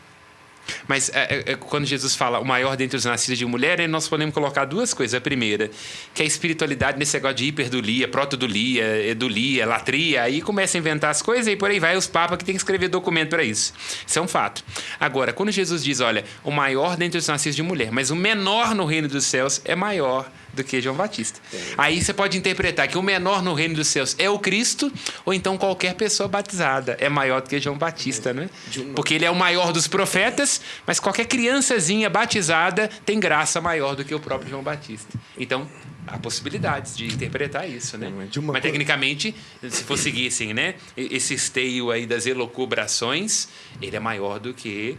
Mas quando Jesus fala o maior dentre os nascidos de mulher, nós podemos colocar duas coisas. A primeira, que a espiritualidade nesse negócio de hiperdulia, protodulia, edulia, latria, aí começa a inventar as coisas e por aí vai os papas que tem que escrever documento para isso. Isso é um fato. Agora, quando Jesus diz, olha, o maior dentre os nascidos de mulher, mas o menor no reino dos céus é maior do que João Batista. Aí você pode interpretar que o menor no reino dos céus é o Cristo, ou então qualquer pessoa batizada é maior do que João Batista, né? Porque ele é o maior dos profetas, mas qualquer criançazinha batizada tem graça maior do que o próprio João Batista. Então, há possibilidades de interpretar isso, né? Mas tecnicamente, se for seguir assim, né? Esse esteio aí das elocubrações, ele é maior do que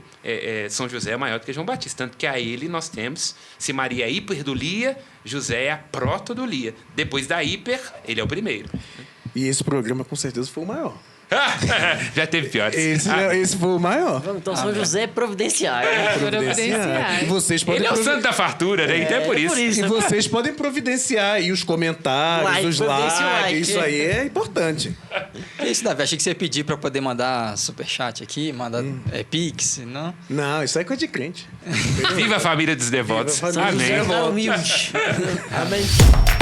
São José é maior do que João Batista. Tanto que a ele nós temos, se Maria é hiperdulia, José é a protodulia. Depois da hiper, ele é o primeiro. E esse programa com certeza foi o maior. Já teve piores. Esse foi o maior. Então, São José é providenciário. E vocês podem ele é o santo da fartura, né? Então é por isso. E vocês podem providenciar aí os comentários, os likes. Isso aí é importante. Que isso, Davi? Achei que você ia pedir para poder mandar superchat aqui, mandar Pix, não? Não, isso aí é coisa de crente. Viva a família dos devotos. Viva a família dos Amém. devotos. Humilde. Amém.